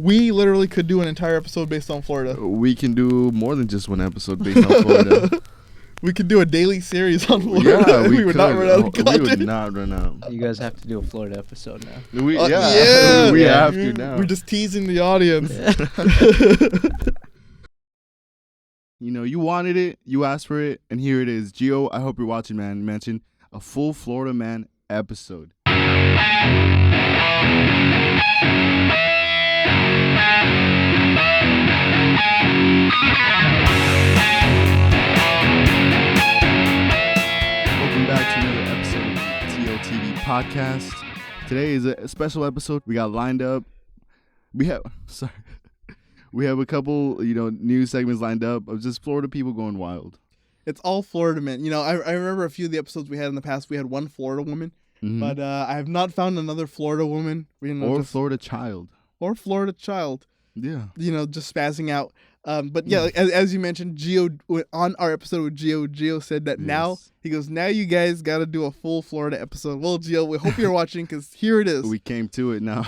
We literally could do an entire episode based on Florida. We can do more than just one episode based on Florida. We could do a daily series on Florida. Yeah, we would could. not run out of We content. would not run out. You guys have to do a Florida episode now. We Yeah. have to now. We're just teasing the audience. You know, you wanted it, you asked for it, and here it is. Gio, I hope you're watching, man. You mentioned a full Florida Man episode. Welcome back to another episode of the TOTV podcast. Today is a special episode. We got lined up. We have a couple, news segments lined up of just Florida people going wild. It's all Florida men. You know, I remember a few of the episodes we had in the past. We had one Florida woman, but I have not found another Florida woman. Florida child. Or Florida child. Yeah. Just spazzing out. But yeah, as you mentioned, Gio, on our episode with Gio said that now you guys got to do a full Florida episode. Well, Gio, we hope you're watching because here it is. We came to it now.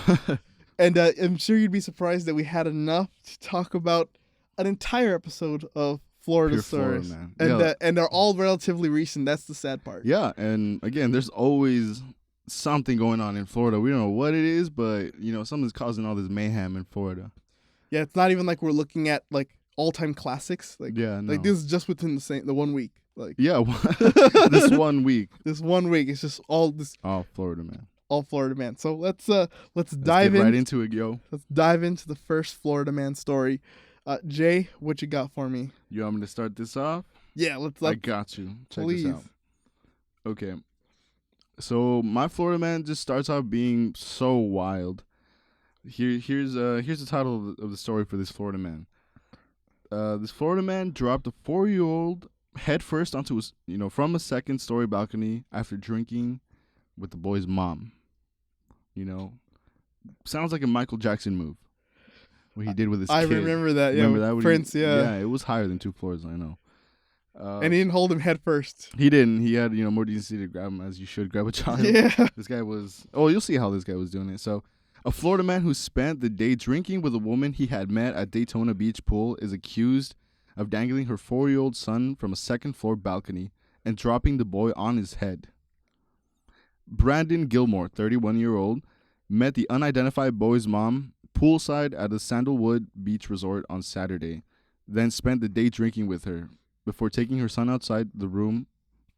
And I'm sure you'd be surprised that we had enough to talk about an entire episode of Florida Pure stories. Florida, man. And they're all relatively recent. That's the sad part. Yeah, and again, there's always something going on in Florida. We don't know what it is, but something's causing all this mayhem in Florida. Yeah, it's not even like we're looking at like all-time classics. Like this is just within the 1 week. Like this 1 week. This 1 week, it's just all Florida, man. All Florida man. So let's dive right into it, yo. Let's dive into the first Florida man story. Jay, what you got for me? You want me to start this off? Yeah, let's. I got you. Check please. this out. Okay. So my Florida man just starts off being so wild. Here's the title of the story for this Florida man. This Florida man dropped a 4-year-old headfirst onto his, from a second-story balcony after drinking with the boy's mom. Sounds like a Michael Jackson move. What he did with his kid. I remember that. Yeah, remember that? Prince. Yeah, it was higher than 2 floors. I know. And he didn't hold him head first. He didn't. He had more decency to grab him as you should grab a child. Yeah. This guy was. Oh, you'll see how this guy was doing it. So, a Florida man who spent the day drinking with a woman he had met at Daytona Beach pool is accused of dangling her 4-year-old son from a second-floor balcony and dropping the boy on his head. Brandon Gilmore, 31-year-old, met the unidentified boy's mom poolside at the Sandalwood Beach Resort on Saturday, then spent the day drinking with her before taking her son outside the room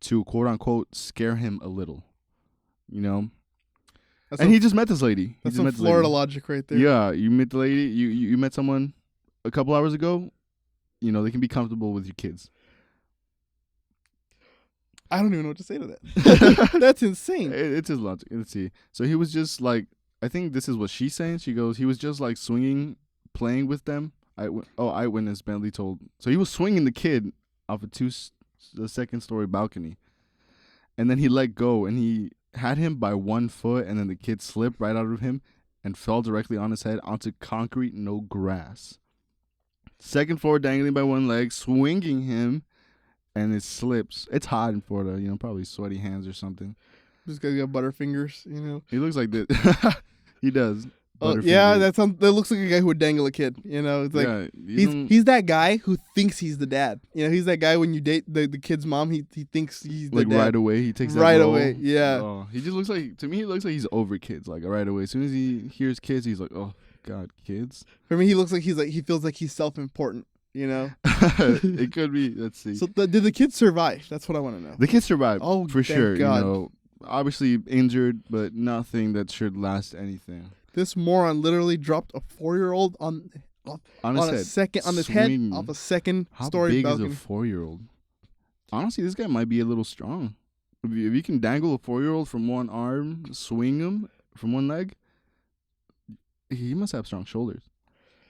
to, quote-unquote, scare him a little. He just met this lady. That's some Florida logic right there. Yeah, you met the lady. You met someone a couple hours ago. They can be comfortable with your kids. I don't even know what to say to that. That's insane. It's his logic. Let's see. So he was just like, I think this is what she's saying. She goes, he was just like swinging, playing with them. Eyewitness Bentley told. So he was swinging the kid off the second-story balcony. And then he let go, and he had him by 1 foot, and then the kid slipped right out of him and fell directly on his head onto concrete, no grass. Second floor, dangling by one leg, swinging him, and it slips. It's hot in Florida, probably sweaty hands or something. This guy's got butterfingers, He looks like this. He does. Yeah, that looks like a guy who would dangle a kid. It's like he's that guy who thinks he's the dad. He's that guy when you date the kid's mom. He thinks he's the dad. Right away. He takes that right role. away. Yeah. Oh, he just looks like, to me, he looks like he's over kids. Like right away, as soon as he hears kids, he's like, oh God, kids. For me, he looks like he feels like he's self-important. It could be. Let's see. So did the kids survive? That's what I want to know. The kids survived. Oh, for sure. God. Obviously injured, but nothing that should last anything. This moron literally dropped a 4-year-old on his head off a second-story balcony. How big is a 4-year-old? Honestly, this guy might be a little strong. If you can dangle a 4-year-old from one arm, swing him from one leg, he must have strong shoulders.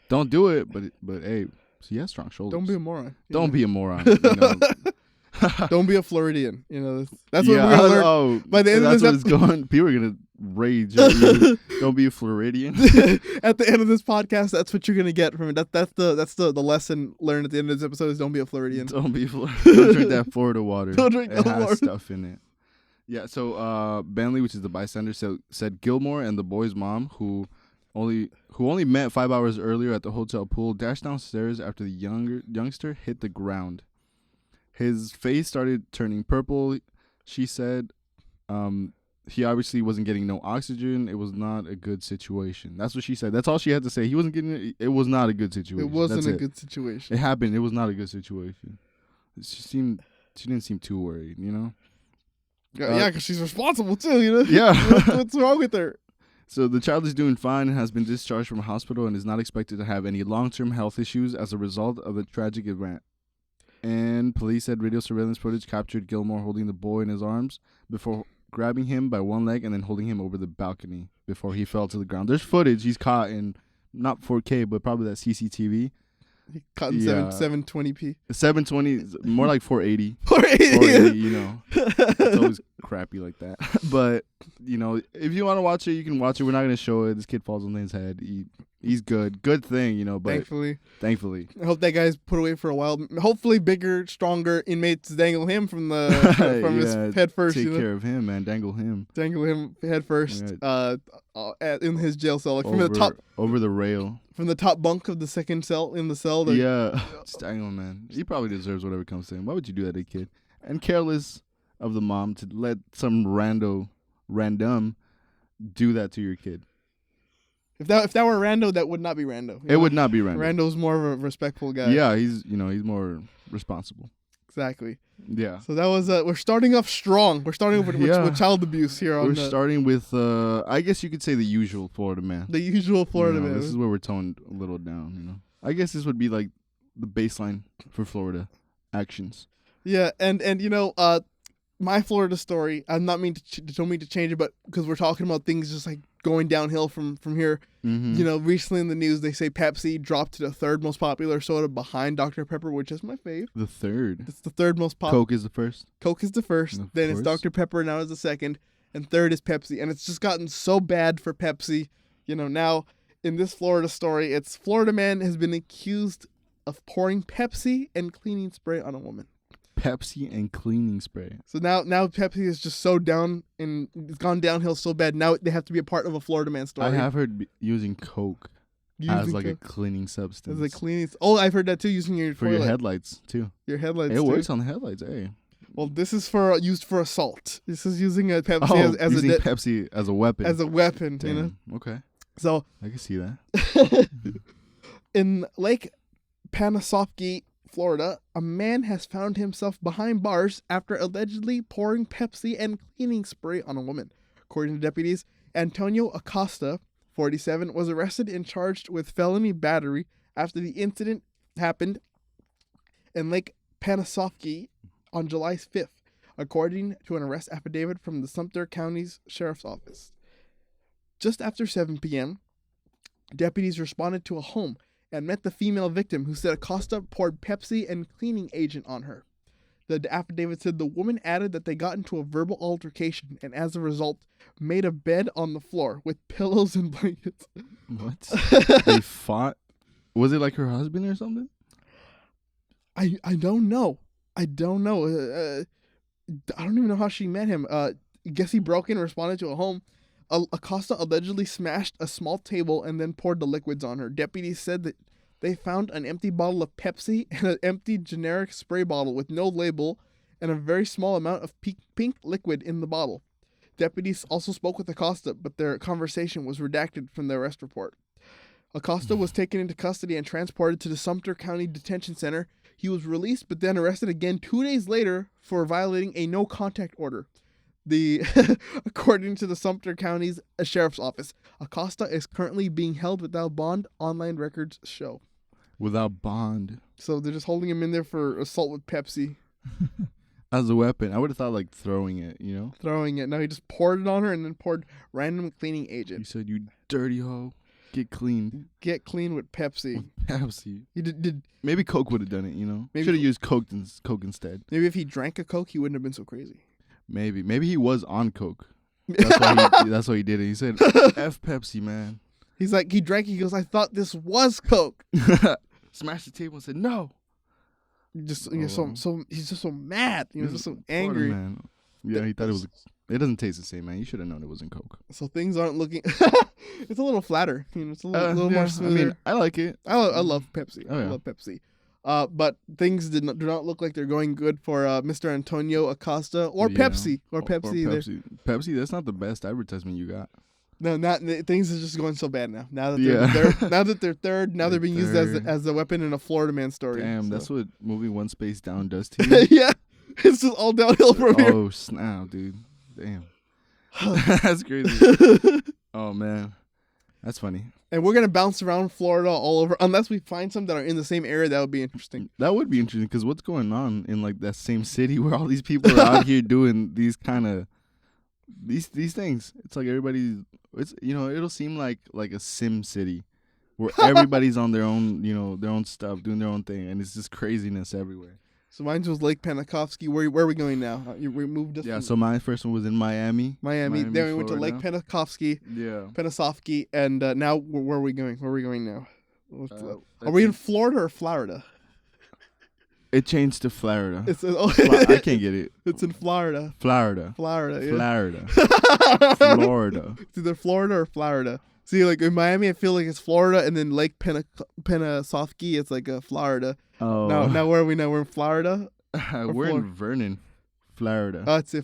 Don't do it, but hey, he has strong shoulders. Don't be a moron. Don't be a moron. Don't be a Floridian. That's what we're gonna learn. Oh, by the end that's of this what it's going. People are gonna rage at you. Don't be a Floridian. At the end of this podcast, that's what you're gonna get from it. That's the lesson learned at the end of this episode is don't be a Floridian. Don't drink that Florida water. Don't drink it that has water. Stuff in it. Yeah. So Bentley, which is the bystander, said Gilmore and the boy's mom, who only met 5 hours earlier at the hotel pool, dashed downstairs after the youngster hit the ground. His face started turning purple. She said, he obviously wasn't getting no oxygen. It was not a good situation. That's what she said. That's all she had to say. He wasn't getting it. It was not a good situation. It wasn't a good situation. It happened. It was not a good situation. She didn't seem too worried, you know? Yeah, because she's responsible too, you know? Yeah. What's wrong with her? So the child is doing fine and has been discharged from hospital and is not expected to have any long-term health issues as a result of the tragic event. And police said radio surveillance footage captured Gilmore holding the boy in his arms before grabbing him by one leg and then holding him over the balcony before he fell to the ground. There's footage he's caught in, not 4K, but probably that CCTV. He caught in 720p. 720, more like 480. 480, you know. It's always crappy like that. But, you know, if you want to watch it, you can watch it. We're not going to show it. This kid falls on his head. He's good. Good thing, you know. But Thankfully. I hope that guy's put away for a while. Hopefully bigger, stronger inmates dangle him from his head first. Take care of him, man. Dangle him head first in his jail cell. Like over the rail. From the top bunk of the second cell in the cell. Just dangle him, man. He probably deserves whatever comes to him. Why would you do that to a kid? And careless of the mom to let some random do that to your kid. If that were Rando, that would not be Rando. It would not be Rando. Rando's more of a respectful guy. Yeah, he's more responsible. Exactly. Yeah. So that was we're starting off strong. We're starting with child abuse here. We're starting with I guess you could say the usual Florida man. The usual Florida man. This is where we're toned a little down. You know, I guess this would be like the baseline for Florida actions. Yeah, and you know, my Florida story. I'm not don't mean to change it, but because we're talking about things just like going downhill from here. Mm-hmm. You know, recently in the news they say Pepsi dropped to the third most popular soda behind Dr. Pepper, which is my fave. The third. It's the third most popular. Coke is the first. Coke is the first. Then it's Dr. Pepper. Now is the second, and third is Pepsi. And it's just gotten so bad for Pepsi. You know, now in this Florida story, it's Florida man has been accused of pouring Pepsi and cleaning spray on a woman. Pepsi and cleaning spray. So now Pepsi is just so down and it's gone downhill so bad. Now they have to be a part of a Florida man story. I have heard using Coke as like a cleaning substance. As a cleaning. Oh, I've heard that too. Using your for your headlights too. Your headlights. It works on the headlights. Hey. Well, this is used for assault. This is using a Pepsi Pepsi as a weapon. As a weapon, Damn. you know. Okay. So I can see that. In Lake Panasoffkee, Florida, a man has found himself behind bars after allegedly pouring Pepsi and cleaning spray on a woman. According to deputies, Antonio Acosta, 47, was arrested and charged with felony battery after the incident happened in Lake Panasoffkee on July 5th, according to an arrest affidavit from the Sumter County's Sheriff's Office. Just after 7 p.m., deputies responded to a home and met the female victim, who said Acosta poured Pepsi and cleaning agent on her. The affidavit said the woman added that they got into a verbal altercation and as a result made a bed on the floor with pillows and blankets. What? They fought? Was it like her husband or something? I don't know. I don't know. I don't even know how she met him. I guess he broke in and responded to a home. Acosta allegedly smashed a small table and then poured the liquids on her. Deputies said that they found an empty bottle of Pepsi and an empty generic spray bottle with no label and a very small amount of pink liquid in the bottle. Deputies also spoke with Acosta, but their conversation was redacted from the arrest report. Acosta was taken into custody and transported to the Sumter County Detention Center. He was released, but then arrested again 2 days later for violating a no-contact order. According to the Sumter County's Sheriff's Office, Acosta is currently being held without bond, online records show. Without bond. So they're just holding him in there for assault with Pepsi. As a weapon. I would have thought like throwing it, you know? Throwing it. No, he just poured it on her and then poured random cleaning agent. He said, "You dirty hoe. Get clean." Get clean with Pepsi. With Pepsi. He did. Maybe Coke would have done it, you know? Should have used Coke instead. Maybe if he drank a Coke, he wouldn't have been so crazy. Maybe he was on Coke. That's why he did it. He said, "F Pepsi, man." He's like, he drank. He goes, "I thought this was Coke." Smashed the table and said, "No." He's just so mad. He was just so angry. Man. Yeah, he thought it It doesn't taste the same, man. You should have known it wasn't Coke. So things aren't looking. It's a little flatter. It's a little Yeah, more smoother. I mean, I like it. I love Pepsi. Oh, yeah. I love Pepsi. But things do not look like they're going good for Mr. Antonio Acosta or Yeah. Pepsi or Pepsi either. Pepsi, that's not the best advertisement you got. No, not things are just going so bad now. Now that they're third, now they're being used as a weapon in a Florida man story. Damn, so. That's what moving One Space Down does to you. Yeah, it's just all downhill from here. Oh snap, dude! Damn, that's crazy. Oh man, that's funny. And we're gonna bounce around Florida all over, unless we find some that are in the same area. That would be interesting. That would be interesting because what's going on in like that same city where all these people are out here doing these kind of these things? It's like everybody's. It's it'll seem like a sim city where everybody's on their own their own stuff, doing their own thing, and it's just craziness everywhere. So mine was Lake Panakovsky. Where are we going now? We moved us. Yeah. So my first one was in Miami. Then we went to Lake Panakovsky. Yeah. Penasovsky, and now where are we going? Where are we going now? Are we in Florida or Florida? It changed to Florida. I can't get it. It's in Florida. Florida. Yeah. Florida. It's either Florida or Florida. See, like in Miami, I feel like it's Florida, and then Lake Penasovsky, it's like Florida. Oh. Now where are we now? We're in Florida. We're in Vernon, Florida. Oh, it's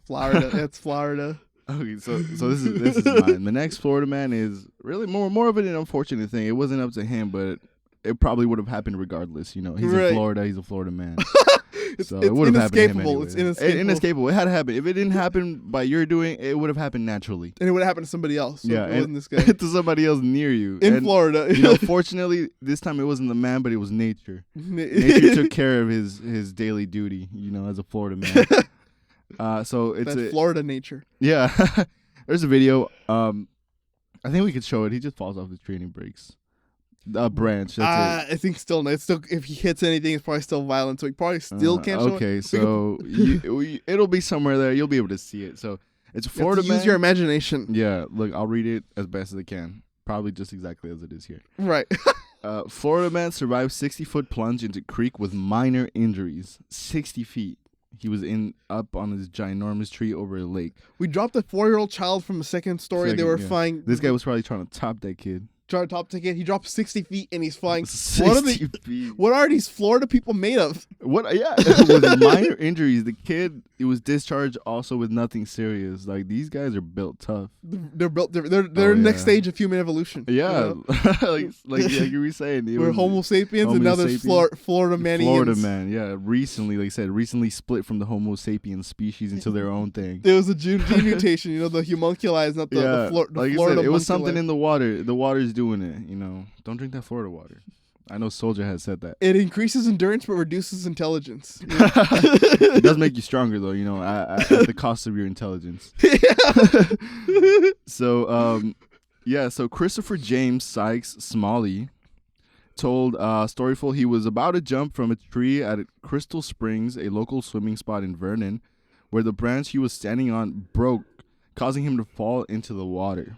Florida. It's Florida. Okay, so this is mine. The next Florida man is really more of an unfortunate thing. It wasn't up to him, but it probably would have happened regardless. He's in Florida. He's a Florida man. It's it would have happened to him anyway. It's inescapable. It had to happen. If it didn't happen by your doing, it would have happened naturally. And it would have happened to somebody else. So it wasn't this guy. To somebody else near you. In Florida. Fortunately, this time it wasn't the man, but it was nature. Nature took care of his daily duty, as a Florida man. So it's That's Florida nature. Yeah. There's a video. I think we could show it. He just falls off the tree and he breaks a branch. That's it. I think still if he hits anything, it's probably still violent. So he probably still can't show it. Okay, so it'll be somewhere there. You'll be able to see it. So it's a Florida man. Use your imagination. Yeah, look, I'll read it as best as I can. Probably just exactly as it is here. Right. Florida man survived 60-foot plunge into creek with minor injuries. 60 feet. He was up on this ginormous tree over a lake. We dropped a 4-year-old child from a second story. They were flying. This guy was probably trying to top that kid. Top ticket. He dropped 60 feet and he's flying. 60 feet. What are these Florida people made of? What? Yeah, with minor injuries. The kid, it was discharged also with nothing serious. Like these guys are built tough. They're built. They're next stage of human evolution. Yeah, like you were saying, we're Homo sapiens, and now there's Florida man. Florida man, yeah. Recently, like I said, split from the Homo sapiens species into their own thing. There was a gene mutation. The homunculi is not the Florida. Like you said, it was something in the water. The water's doing it. Don't drink that Florida water. I know Soldier has said that. It increases endurance but reduces intelligence. It does make you stronger though, at the cost of your intelligence. So Christopher James Sykes Smalley told Storyful he was about to jump from a tree at Crystal Springs, a local swimming spot in Vernon, where the branch he was standing on broke, causing him to fall into the water.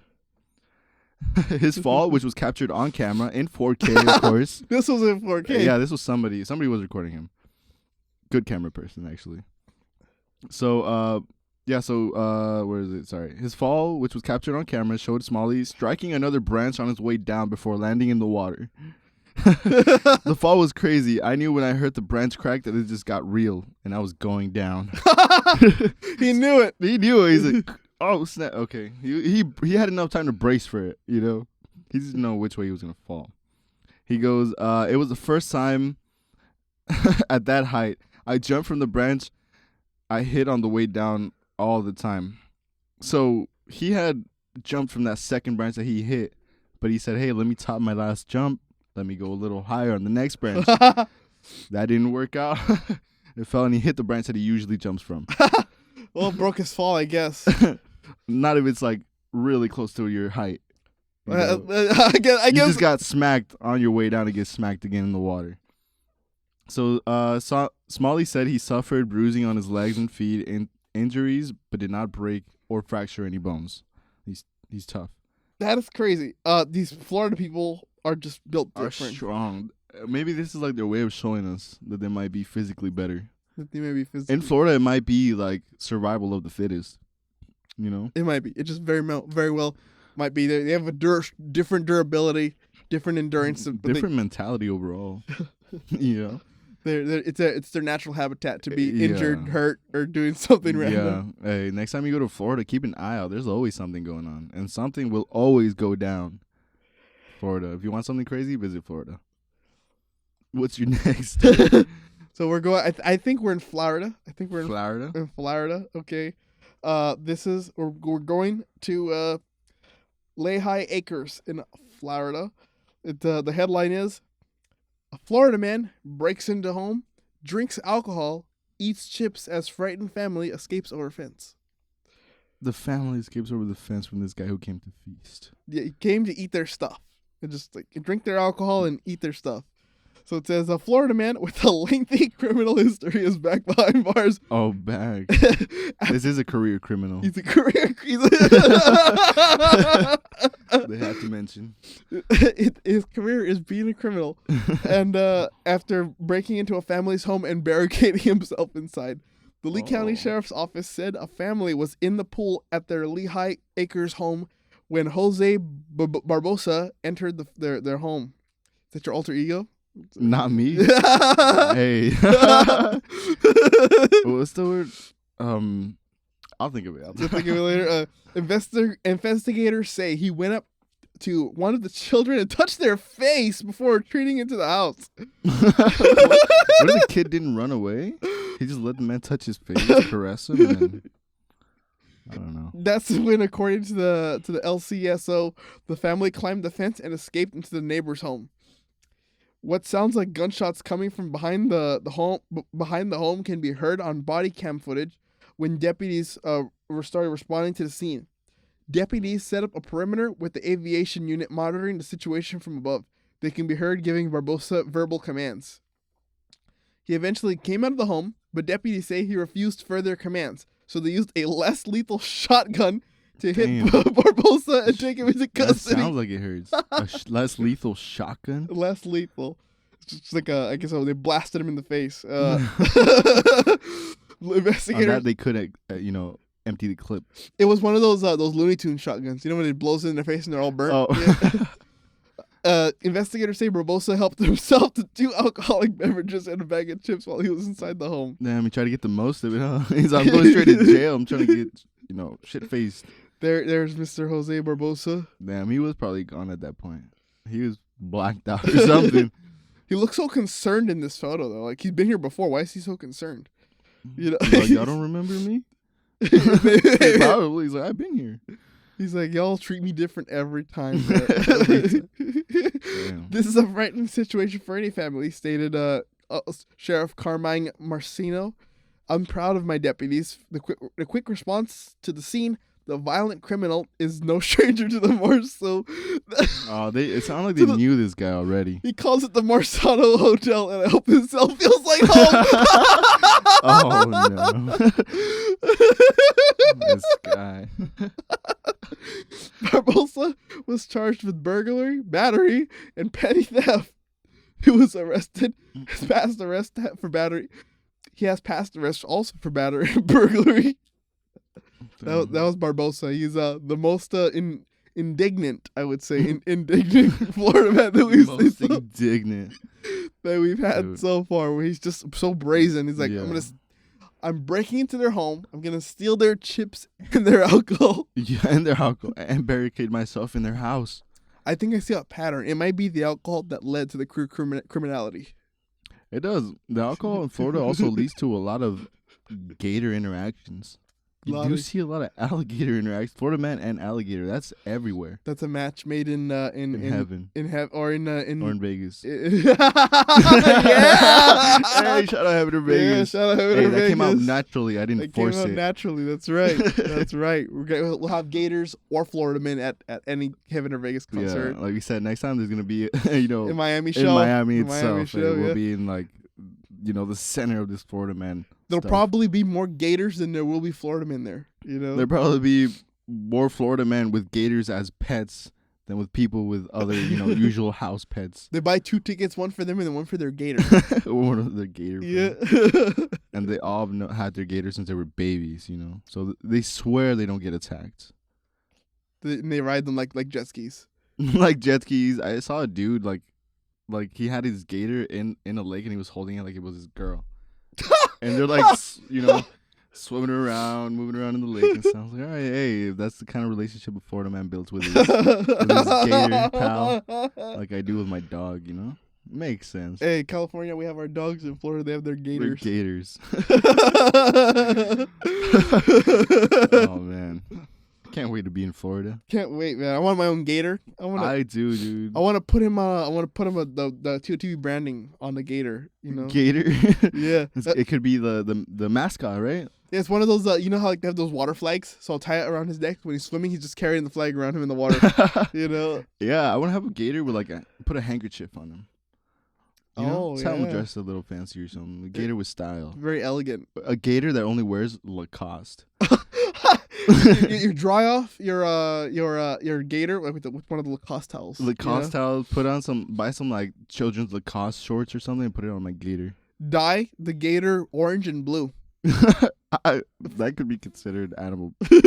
His fall, which was captured on camera in 4K, of course. This was in 4K. Yeah, this was somebody was recording him. Good camera person, actually. So, where is it? Sorry. His fall, which was captured on camera, showed Smalley striking another branch on his way down before landing in the water. The fall was crazy. I knew when I heard the branch crack that it just got real, and I was going down. He knew it. He knew it. He's like, oh snap! Okay, he had enough time to brace for it. He didn't know which way he was gonna fall. He goes, it was the first time at that height I jumped from the branch I hit on the way down all the time. So he had jumped from that second branch that he hit, but he said, "Hey, let me top my last jump. Let me go a little higher on the next branch." That didn't work out. It fell and he hit the branch that he usually jumps from. Well, it broke his fall, I guess. Not if it's like really close to your height. I guess you just got smacked on your way down to get smacked again in the water. So Smalley said he suffered bruising on his legs and feet and injuries, but did not break or fracture any bones. He's tough. That is crazy. These Florida people are just built different. Are strong. Maybe this is like their way of showing us that they might be physically better. That they may be physically. In Florida, it might be like survival of the fittest. You know, It might be. It just very well might be. They have a different durability, different endurance, but different mentality overall. You know, it's their natural habitat to be Yeah. injured, hurt, or doing something random. yeah. Hey, next time you go to Florida, keep an eye out. There's always something going on, and something will always go down. Florida. If you want something crazy, visit Florida. What's your next? So we're going. I think we're in Florida. I think we're in Florida. In Florida. Okay. We're going to Lehigh Acres in Florida. The headline is: a Florida man breaks into home, drinks alcohol, eats chips as frightened family escapes over fence. The family escapes over the fence from this guy who came to feast. Yeah, he came to eat their stuff and just drink their alcohol and eat their stuff. So it says a Florida man with a lengthy criminal history is back behind bars. Oh, back. This is a career criminal. He's a career. They have to mention. His career is being a criminal, and after breaking into a family's home and barricading himself inside, the Lee County Sheriff's Office said a family was in the pool at their Lehigh Acres home when Jose Barbosa entered their home. Is that your alter ego? Not me. Hey. What's the word? I'll think of it. You'll think of it later. Investigators say he went up to one of the children and touched their face before retreating into the house. What if the kid didn't run away? He just let the man touch his face, caress him, and I don't know. That's when, according to the LCSO, the family climbed the fence and escaped into the neighbor's home. What sounds like gunshots coming from behind the home can be heard on body cam footage when deputies started responding to the scene. Deputies set up a perimeter with the aviation unit monitoring the situation from above. They can be heard giving Barbosa verbal commands. He eventually came out of the home, but deputies say he refused further commands, so they used a less lethal shotgun to hit Barbosa and take him into custody. That sounds like it hurts. A less lethal shotgun? Less lethal. It's just like I guess they blasted him in the face. Investigators. On that they could, empty the clip. It was one of those Looney Tunes shotguns. You know when it blows in their face and they're all burnt? Oh. Yeah. Investigators say Barbosa helped himself to 2 alcoholic beverages and a bag of chips while he was inside the home. Damn, he tried to get the most of it, huh? He's like, I'm going straight to jail. I'm trying to get, shit-faced. There's Mr. Jose Barbosa. Damn, he was probably gone at that point. He was blacked out or something. He looks so concerned in this photo, though. Like, he's been here before. Why is he so concerned? Like, y'all don't remember me? Probably. He's like, I've been here. He's like, y'all treat me different every time. This is a frightening situation for any family, stated Sheriff Carmine Marcino. I'm proud of my deputies. The quick response to the scene. The violent criminal is no stranger to the Morse. So, it sounded like they knew this guy already. He calls it the Marsano Hotel, and I hope his cell feels like home. Oh no, this guy. Barbosa was charged with burglary, battery, and petty theft. He was arrested. Has passed arrest for battery. He has passed arrest also for battery and burglary. That was Barbosa. He's the most indignant, I would say, indignant Florida man that we've had Dude. so far. Where he's just so brazen. He's like, Yeah. I'm breaking into their home. I'm gonna steal their chips and their alcohol. Yeah, and their alcohol, and barricade myself in their house. I think I see a pattern. It might be the alcohol that led to the criminality. It does. The alcohol in Florida also leads to a lot of gator interactions. You do see a lot of alligator interactions. Florida man and alligator. That's everywhere. That's a match made in heaven. Or in Vegas. Yeah. Hey, shout out Heaven or Vegas. Yeah, shout out Heaven or Vegas. That came out naturally. I didn't force it. Naturally. That's right. That's right. We'll have gators or Florida men at any Heaven or Vegas concert. Yeah, like we said, next time there's gonna be in Miami show. In Miami itself. Miami show, we'll be in the center of this Florida man. There'll probably be more gators than there will be Florida men there. There'll probably be more Florida men with gators as pets than with people with other, usual house pets. They buy 2 tickets, one for them and then one for their gator. One of their gator friends. Yeah. And they all had their gators since they were babies, So they swear they don't get attacked. They ride them like jet skis. Like jet skis. I saw a dude like he had his gator in a lake and he was holding it like it was his girl. And they're like, swimming around, moving around in the lake and stuff. I was like, all right, hey, that's the kind of relationship a Florida man built with his gator pal, like I do with my dog, Makes sense. Hey, California, we have our dogs. In Florida, they have their gators. They're gators. Oh, man. Can't wait to be in Florida. Can't wait, man. I want my own gator. I do, dude. I want to put him. The TOTV branding on the gator. Gator. Yeah. It could be the mascot, right? Yeah, it's one of those. You know how they have those water flags. So I'll tie it around his neck when he's swimming. He's just carrying the flag around him in the water. Yeah, I want to have a gator with put a handkerchief on him. Just have him dressed a little fancy or something. A gator with style. Very elegant. A gator that only wears Lacoste. You dry off your gator with one of the Lacoste towels. Lacoste towels. Buy some children's Lacoste shorts or something and put it on my gator. Dye the gator orange and blue. That could be considered animal. What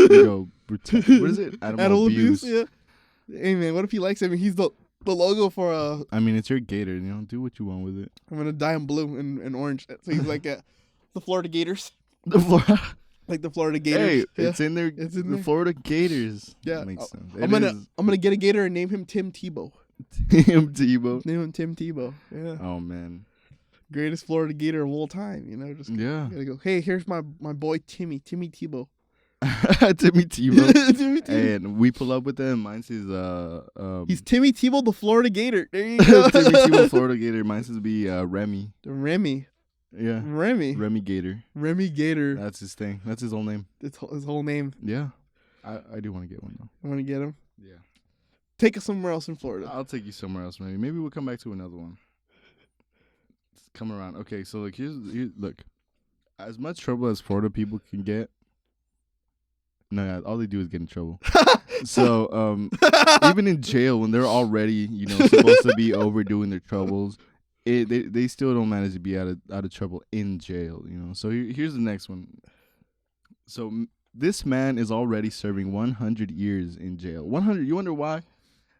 is it? Animal abuse. Yeah. Hey man, what if he likes it? I mean, he's the logo for I mean, it's your gator. Do what you want with it. I'm gonna dye him blue and orange, so he's like the Florida Gators. Like the Florida Gators. Hey, it's in there. It's in the Florida Gators. Yeah, that makes sense. I'm gonna get a gator and name him Tim Tebow. Tim Tebow. Name him Tim Tebow. Yeah. Oh man. Greatest Florida Gator of all time. Just gotta go. Hey, here's my boy Timmy Tebow. Timmy Tebow. And we pull up with them. Mine says he's Timmy Tebow, the Florida Gator. There you go. Timmy Tebow, Florida Gator. Mine says be Remy. Remy. Yeah. Remy Gator. Remy Gator. That's his thing. That's his whole name. It's his whole name. Yeah. I do want to get one though. You want to get him? Yeah. Take us somewhere else in Florida. I'll take you somewhere else maybe. Maybe we'll come back to another one. Come around. Okay, so look. As much trouble as Florida people can get. No, all they do is get in trouble. So, even in jail when they're already, supposed to be overdoing their troubles, they still don't manage to be out of trouble in jail, So here's the next one. So this man is already serving 100 years in jail. 100. You wonder why? I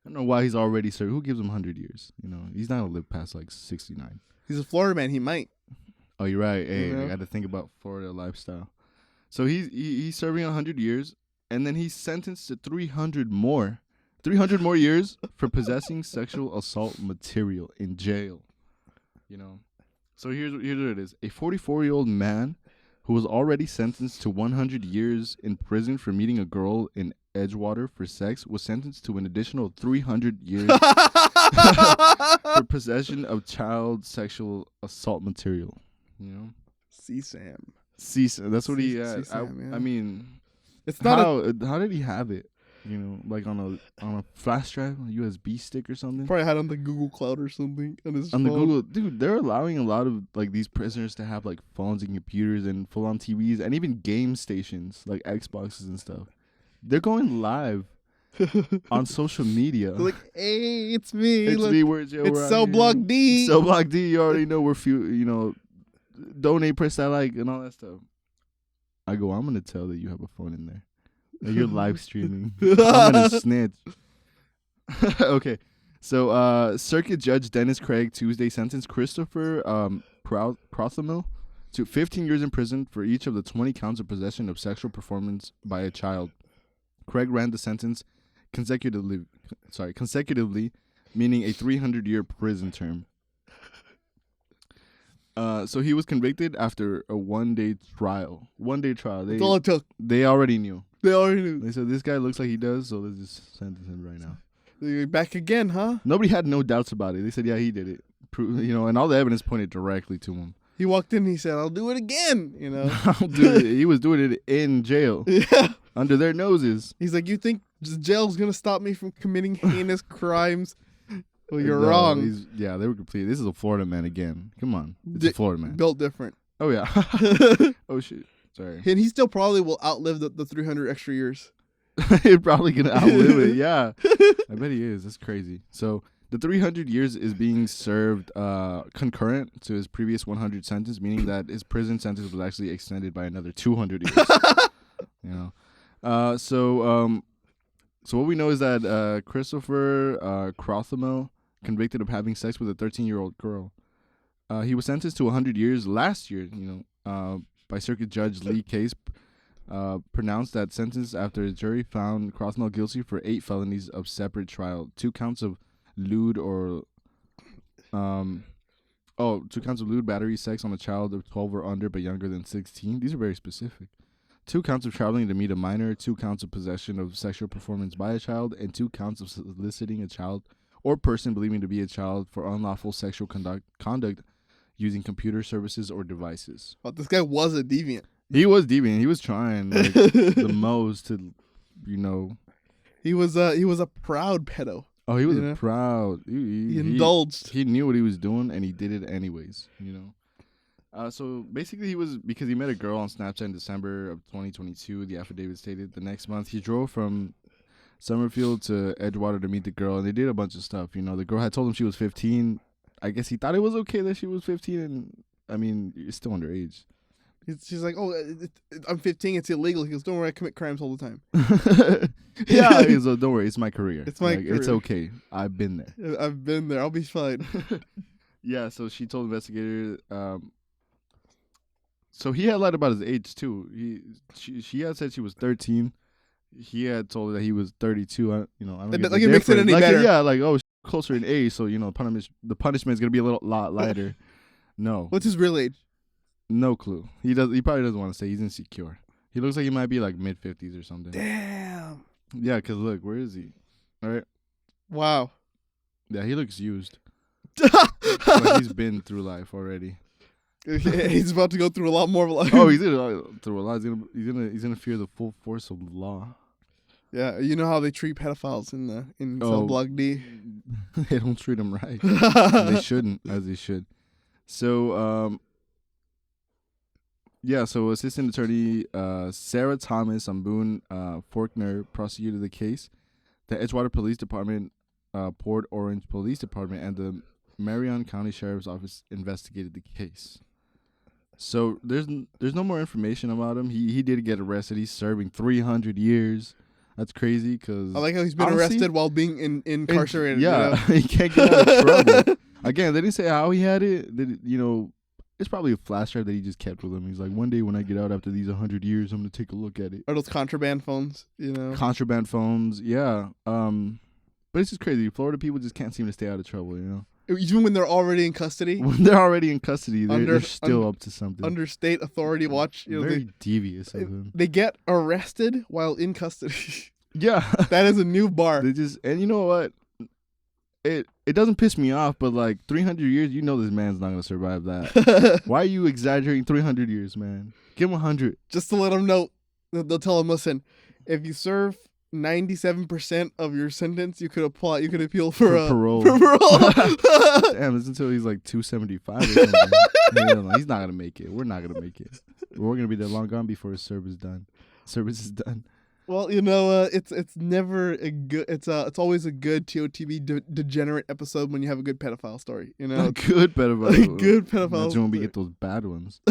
don't know why he's already serving. Who gives him 100 years? He's not gonna live past 69. He's a Florida man. He might. Oh, you're right. Hey, I got to think about Florida lifestyle. So he's serving 100 years, and then he's sentenced to 300 more years for possessing sexual assault material in jail. So here's what it is: a 44-year-old man who was already sentenced to 100 years in prison for meeting a girl in Edgewater for sex was sentenced to an additional 300 years for possession of child sexual assault material. C-Sam. That's what he had. C-Sam, I mean, it's not how did he have it? On a flash drive, a USB stick or something. Probably had on the Google Cloud or something on his phone. The Google, dude, they're allowing a lot of these prisoners to have phones and computers and full on TVs and even game stations like Xboxes and stuff. They're going live on social media. They're like, hey, it's me. It's me. It's Cell Block D. Cell Block D. You already know donate, press that like, and all that stuff. I go, I'm gonna tell that you have a phone in there. That you're live streaming. I'm gonna snitch. Okay, so Circuit Judge Dennis Craig Tuesday sentenced Christopher Prothamil to 15 years in prison for each of the 20 counts of possession of sexual performance by a child. Craig ran the sentence consecutively, meaning a 300-year prison term. So he was convicted after a one-day trial. That's all it took. They already knew. They said, this guy looks like he does, so let's just sentence him right now. You're back again, huh? Nobody had no doubts about it. They said, yeah, he did it. And all the evidence pointed directly to him. He walked in and he said, I'll do it again, I'll do it. He was doing it in jail. Yeah. Under their noses. He's like, you think jail's going to stop me from committing heinous crimes? Well, you're wrong. They were complete. This is a Florida man again. Come on. It's a Florida man. Built different. Oh, yeah. Oh, shit. Sorry. And he still probably will outlive the 300 extra years. He's probably gonna outlive it. Yeah, I bet he is. That's crazy. So the 300 years is being served concurrent to his previous 100 sentence, meaning that his prison sentence was actually extended by another 200 years. You know, so what we know is that Christopher Crothamel, convicted of having sex with a 13-year-old girl, he was sentenced to 100 years last year. By Circuit Judge Lee Case. Pronounced that sentence after a jury found Crothamel guilty for 8 felonies of separate trial, 2 counts of lewd or 2 counts of lewd battery, sex on a child of 12 or under but younger than 16. These are very specific. 2 counts of traveling to meet a minor, 2 counts of possession of sexual performance by a child, and 2 counts of soliciting a child or person believing to be a child for unlawful sexual conduct using computer services or devices. Oh, this guy was a deviant. He was deviant. He was trying the most to, He was a proud pedo. Oh, he was proud. He indulged. He knew what he was doing, and he did it anyways. So basically, because he met a girl on Snapchat in December of 2022. The affidavit stated the next month he drove from Summerfield to Edgewater to meet the girl, and they did a bunch of stuff. The girl had told him she was 15. I guess he thought it was okay that she was 15, and I mean, you're still underage. She's like, oh, I'm 15. It's illegal. He goes, don't worry, I commit crimes all the time. Yeah, he goes, oh, don't worry, it's my career. It's my career. It's okay. I've been there. I'll be fine. Yeah, so she told investigators. So he had lied about his age too. She had said she was 13. He had told her that he was 32. I don't get like it makes it any better. Yeah, closer in age, so the punishment is gonna be a lot lighter. No. What's his real age? No clue. He probably doesn't want to say. He's insecure. He looks like he might be like mid-50s or something. Damn. Yeah, because look, where is he? All right. Wow. Yeah, he looks used. Like he's been through life already. He's about to go through a lot more of life. Oh, he's gonna through a lot. He's gonna fear the full force of the law. Yeah, you know how they treat pedophiles in Cell Block D. They don't treat them right. They shouldn't, as they should. So, so Assistant Attorney Sarah Thomas Boone Faulkner prosecuted the case. The Edgewater Police Department, Port Orange Police Department, and the Marion County Sheriff's Office investigated the case. So there's no more information about him. He did get arrested. He's serving 300 years. That's crazy because I like how he's been arrested while being incarcerated. Yeah, he can't get out of trouble. Again, they didn't say how he had it. It's probably a flash drive that he just kept with him. He's like, one day when I get out after these 100 years, I'm going to take a look at it. Or those contraband phones, Contraband phones, yeah. But it's just crazy. Florida people just can't seem to stay out of trouble, Even when they're already in custody? When they're already in custody, they're still up to something. Under state authority watch. Very devious of them. They get arrested while in custody. Yeah. That is a new bar. And you know what? It doesn't piss me off, but like 300 years, this man's not going to survive that. Why are you exaggerating 300 years, man? Give him 100. Just to let them know, they'll tell him, listen, if you serve 97% of your sentence, you could appeal for parole. For parole. Damn, it's until he's like 275 or something. He's not going to make it. We're not going to make it. We're going to be there long gone before his service is done. Well, it's never a good. It's always a good TOTB degenerate episode when you have a good pedophile story. A good pedophile. A good pedophile. That's when we get those bad ones.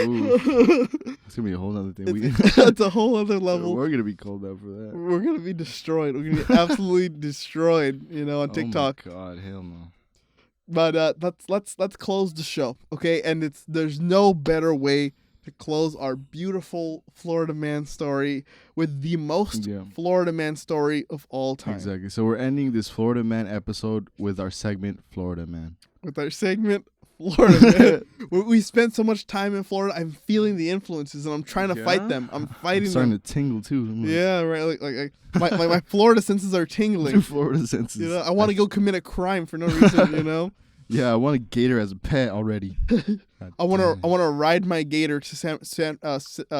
Ooh. It's gonna be a whole other thing. It's a whole other level. We're gonna be called out for that. We're gonna be destroyed. We're gonna be absolutely destroyed. On TikTok. Oh my God, hell no. But let's close the show, okay? And there's no better way to close our beautiful Florida man story with the most Florida man story of all time. Exactly. So we're ending this Florida man episode with our segment, Florida Man. With our segment, Florida Man. We spent so much time in Florida. I'm feeling the influences, and I'm trying to fight them. I'm fighting them. Starting to tingle, too. Yeah, right. Like my Florida senses are tingling. Florida senses. I want to go commit a crime for no reason, Yeah, I want a gator as a pet already. I want to ride my gator to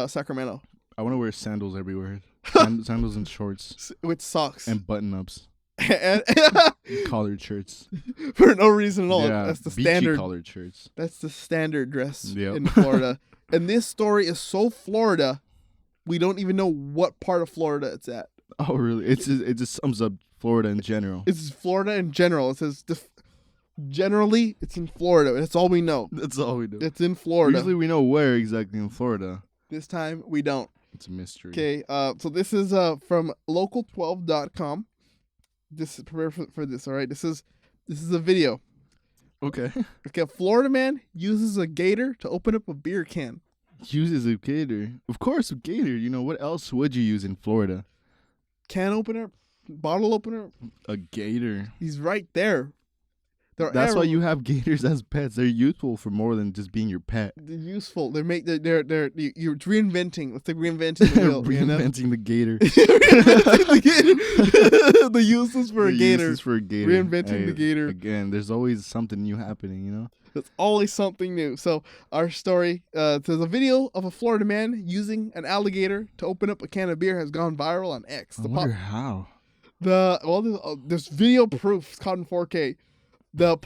Sacramento. I want to wear sandals everywhere. Sandals and shorts with socks and button-ups and collared shirts for no reason at all. Yeah, that's the standard collared shirts. That's the standard dress in Florida. And this story is so Florida we don't even know what part of Florida it's at. Oh, really? It just sums up Florida in general. It's Florida in general. It says generally it's in Florida. That's all we know. That's all we do. It's in Florida. Usually we know where exactly in Florida. This time we don't. It's a mystery. Okay, so this is from local12.com. This is prepare for this, all right? This is a video. Okay. Okay, a Florida man uses a gator to open up a beer can. Uses a gator. Of course, a gator. You know, what else would you use in Florida? Can opener, bottle opener. A gator. He's right there. That's why you have gators as pets. They're useful for more than just being your pet. They're useful. You're reinventing. It's like reinventing the wheel. Reinventing the gator. Reinventing the gator. The uses for a gator. Uses for a gator. Reinventing the gator. Again, there's always something new happening, you know? There's always something new. So our story, there's a video of a Florida man using an alligator to open up a can of beer has gone viral on X. I wonder how. There's video proof. It's caught in 4K. The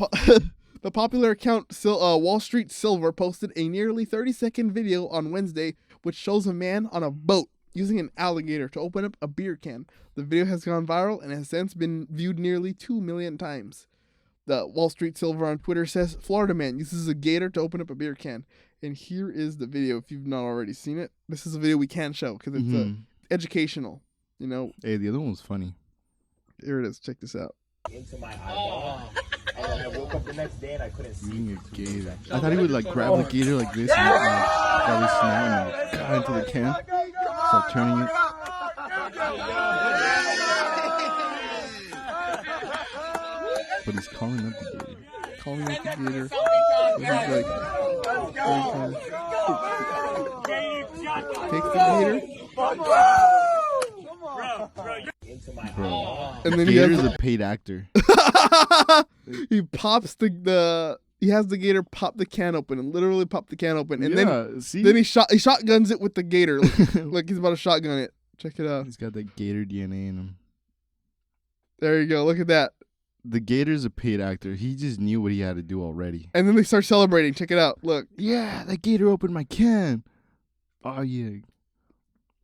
popular account Wall Street Silver posted a nearly 30-second video on Wednesday, which shows a man on a boat using an alligator to open up a beer can. The video has gone viral and has since been viewed nearly 2 million times. The Wall Street Silver on Twitter says, Florida man uses a gator to open up a beer can. And here is the video if you've not already seen it. This is a video we can show because it's educational, you know. Hey, the other one was funny. Here it is. Check this out. Into my eyeball. And then I woke up the next day and I couldn't see. Using a gator. I thought he would like grab the gator like this and probably snap and got into the can. Start turning it. But he's calling up the gator. Calling up the gator. Takes the gator. Into my Bro. And then Gator's a paid actor. He pops he has the gator pop the can open and literally pop the can open, and then he shotguns it with the gator like he's about to shotgun it. Check it out. He's got that gator DNA in him. There you go. Look at that. The gator's a paid actor. He just knew what he had to do already. And then they start celebrating. Check it out. Look. Yeah, that gator opened my can. Oh yeah.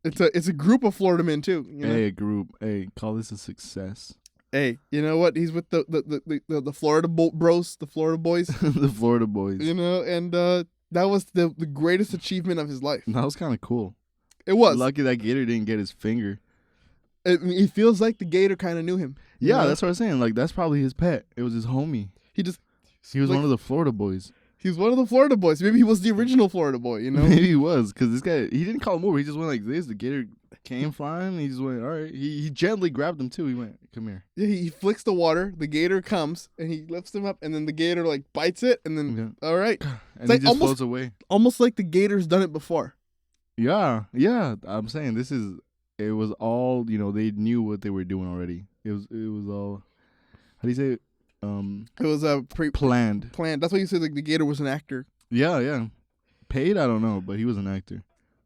It's a group of Florida men too. You know? Hey, a group. Hey, call this a success. Hey, you know what? He's with the Florida bros, the Florida boys. The Florida boys. You know, and that was the greatest achievement of his life. That was kind of cool. It was. Lucky that gator didn't get his finger. It feels like the gator kind of knew him. Yeah, know? that's what I was saying. Like, that's probably his pet. It was his homie. He was one of the Florida boys. He was one of the Florida boys. Maybe he was the original Florida boy, you know? Maybe he was, because this guy, he didn't call him over. He just went like this. The gator came flying. And he just went, all right. He gently grabbed him, too. He went, come here. Yeah, he flicks the water. The gator comes, and he lifts him up, and then the gator, like, bites it, and then, all right. And he just floats away. Almost like the gator's done it before. Yeah. I'm saying it was all, you know, they knew what they were doing already. It was all, how do you say it? It was planned. That's why you said like the gator was an actor. Yeah. Paid? I don't know, but he was an actor.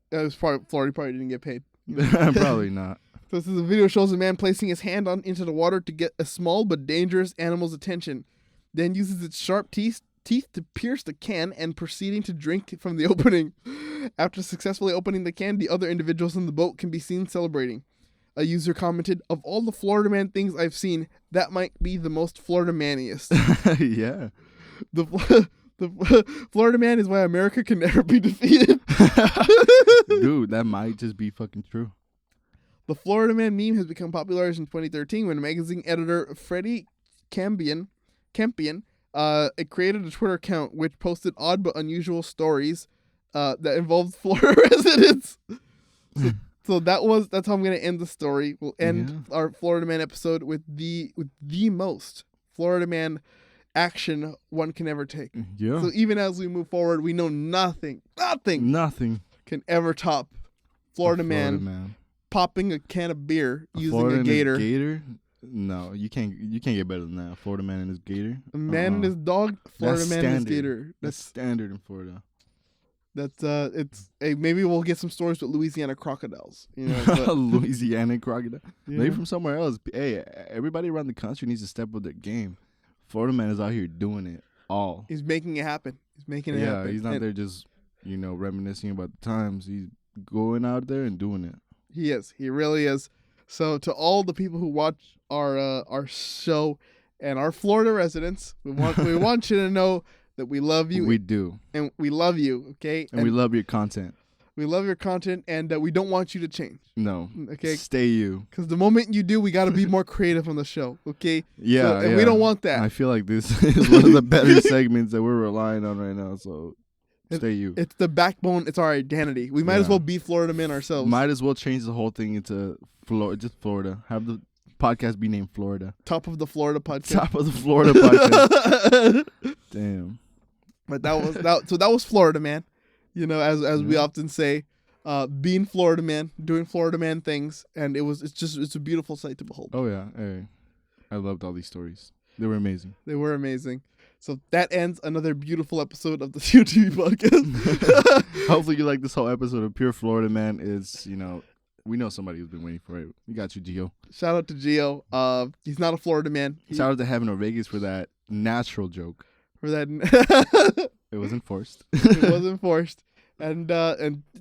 That was Florida probably didn't get paid. Probably not. So this is a video shows a man placing his hand into the water to get a small but dangerous animal's attention, then uses its sharp teeth to pierce the can and proceeding to drink from the opening. After successfully opening the can, the other individuals in the boat can be seen celebrating. A user commented, "Of all the Florida man things I've seen, that might be the most Florida maniest." Yeah. The Florida man is why America can never be defeated. Dude, that might just be fucking true. The Florida man meme has become popular in 2013 when magazine editor Freddie Campion created a Twitter account which posted odd but unusual stories that involved Florida residents. So that's how I'm gonna end the story. We'll end our Florida Man episode with the most Florida Man action one can ever take. Yeah. So even as we move forward, we know nothing can ever top Florida Man popping a can of beer using a gator. No, you can't get better than that. Florida man and his gator. A man and his dog. Florida man and his gator. That's standard in Florida. It's maybe we'll get some stories with Louisiana crocodiles. You know, Louisiana crocodile. Yeah. Maybe from somewhere else. Hey, everybody around the country needs to step up their game. Florida man is out here doing it all. He's making it happen. He's making it happen. Yeah, he's not there just reminiscing about the times. He's going out there and doing it. He is. He really is. So to all the people who watch our show and our Florida residents, we want you to know that we love you. We do. And we love you, okay? And we love your content. We love your content, and we don't want you to change. No. Okay? Stay you. Because the moment you do, we got to be more creative on the show, okay? Yeah, and we don't want that. I feel like this is one of the better segments that we're relying on right now, so stay you. It's the backbone. It's our identity. We might as well be Florida men ourselves. Might as well change the whole thing into just Florida. Have the podcast be named Florida. Top of the Florida podcast. Top of the Florida podcast. Damn. But that was Florida man. You know, as we often say, being Florida man, doing Florida man things, and it's a beautiful sight to behold. Oh yeah, hey, I loved all these stories. They were amazing. They were amazing. So that ends another beautiful episode of the COTV podcast. Hopefully you like this whole episode of Pure Florida Man. We know somebody who's been waiting for it. We got you, Gio. Shout out to Gio. He's not a Florida man. Shout out to Heaven or Vegas for that natural joke. For that. It wasn't forced. It wasn't forced. And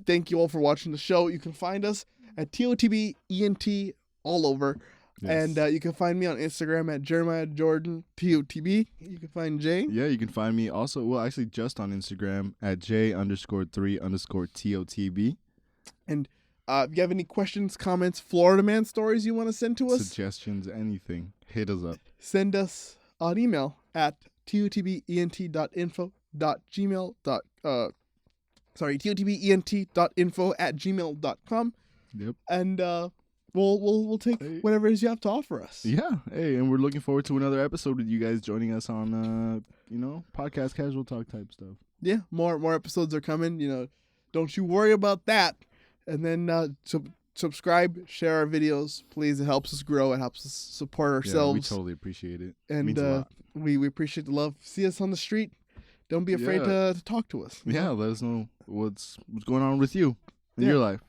thank you all for watching the show. You can find us at TOTB ENT all over. Yes. And you can find me on Instagram at Jeremiah Jordan TOTB. You can find Jay. Yeah, you can find me also, well, actually just on Instagram at J_3_TOTB. And if you have any questions, comments, Florida man stories you want to send to us, suggestions, anything, hit us up. Send us an email at totbent.info@gmail.com. Yep. And we'll take whatever it is you have to offer us. Yeah. Hey, and we're looking forward to another episode with you guys joining us on podcast casual talk type stuff. Yeah, more episodes are coming. Don't you worry about that. And then subscribe, share our videos, please. It helps us grow. It helps us support ourselves. Yeah, we totally appreciate it. And means a lot. We appreciate the love. See us on the street. Don't be afraid to talk to us. Yeah, let us know what's going on with you in your life.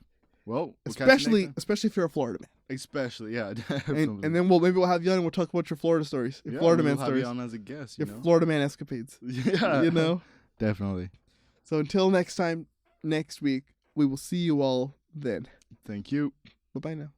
Well, especially if you're a Florida man. Especially, yeah. And then maybe we'll have you on and we'll talk about your Florida stories. Your Florida man stories. Have you on as a guest. Your Florida man escapades. Yeah. Definitely. So until next time, next week, we will see you all then. Thank you. Bye-bye now.